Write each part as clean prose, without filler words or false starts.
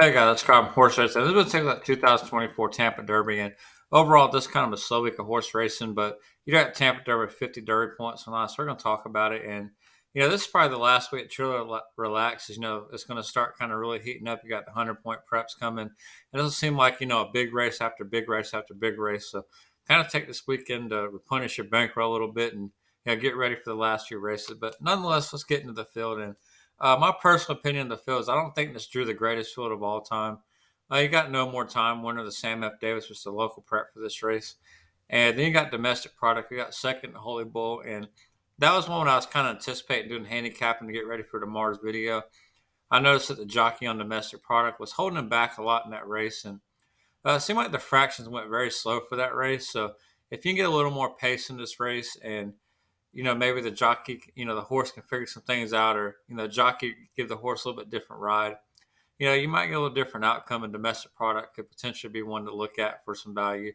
Hey guys, it's Carl from Horse Racing. This is going to take that 2024 Tampa Derby, and overall, this is kind of a slow week of horse racing. But you got Tampa Derby 50 Derby points on us. So we're going to talk about it, and this is probably the last week truly relaxes. It's going to start kind of really heating up. You got the 100-point preps coming. It doesn't seem like a big race after big race after big race. So kind of take this weekend to replenish your bankroll a little bit and get ready for the last few races. But nonetheless, let's get into the field and. My personal opinion of the field is I don't think this drew the greatest field of all time. You got No More Time, winner of the Sam F. Davis, was the local prep for this race. And then you got Domestic Product. We got second Holy Bull. And that was one I was kind of anticipating doing handicapping to get ready for tomorrow's video. I noticed that the jockey on Domestic Product was holding him back a lot in that race. And it seemed like the fractions went very slow for that race. So if you can get a little more pace in this race and maybe the jockey, the horse can figure some things out, or jockey give the horse a little bit different ride. You might get a little different outcome. And Domestic Product could potentially be one to look at for some value.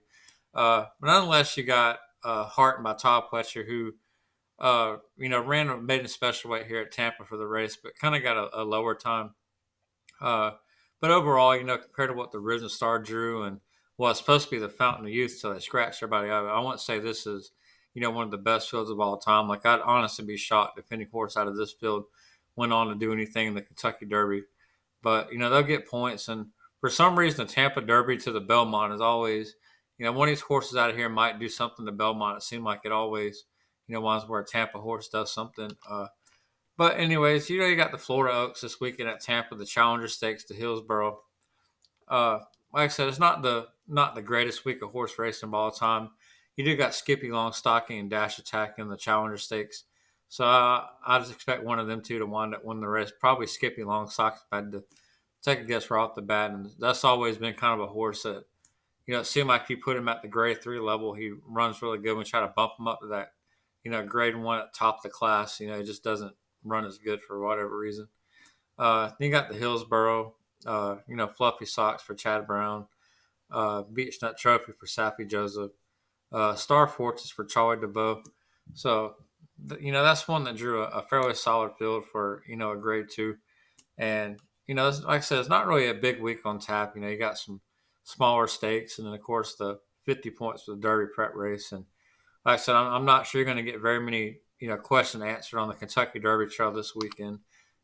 But nonetheless, you got Hart by Todd Pletcher, who ran a maiden special weight here at Tampa for the race, but kind of got a lower time. Uh, but overall, compared to what the Risen Star drew and what's supposed to be the Fountain of Youth, till they scratched everybody out of it, I wouldn't say this is one of the best fields of all time. Like, I'd honestly be shocked if any horse out of this field went on to do anything in the Kentucky Derby. But they'll get points, and for some reason, the Tampa Derby to the Belmont is always, one of these horses out of here might do something to Belmont. It seemed like it always, ones where a Tampa horse does something. But anyways, you got the Florida Oaks this weekend at Tampa, the Challenger Stakes to Hillsboro. Uh, like I said, it's not the greatest week of horse racing of all time. You do got Skippy Longstocking and Dash Attack in the Challenger Stakes. So I just expect one of them two to win the race. Probably Skippy Longstocking if I had to take a guess right off the bat. And that's always been kind of a horse that, it seemed like if you put him at the grade 3 level, he runs really good. We try to bump him up to that, grade 1 at top of the class. He just doesn't run as good for whatever reason. Then you got the Hillsboro, Fluffy Socks for Chad Brown, Beach Nut Trophy for Sappy Joseph, Star Fortress for Charlie DeVoe. So, that's one that drew a fairly solid field for, a grade 2. And, like I said, it's not really a big week on tap. You got some smaller stakes, and then, of course, the 50 points for the Derby prep race. And like I said, I'm not sure you're going to get very many, questions answered on the Kentucky Derby trail this weekend.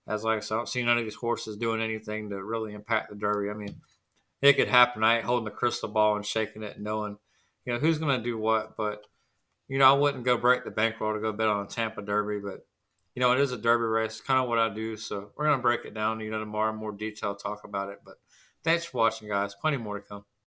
As like I said, I don't see none of these horses doing anything to really impact the Derby. I mean, it could happen. I ain't holding the crystal ball and shaking it and knowing, who's going to do what. But, I wouldn't go break the bankroll to go bet on a Tampa Derby. But, it is a Derby race. It's kind of what I do. So we're going to break it down, tomorrow in more detail, talk about it. But thanks for watching, guys. Plenty more to come.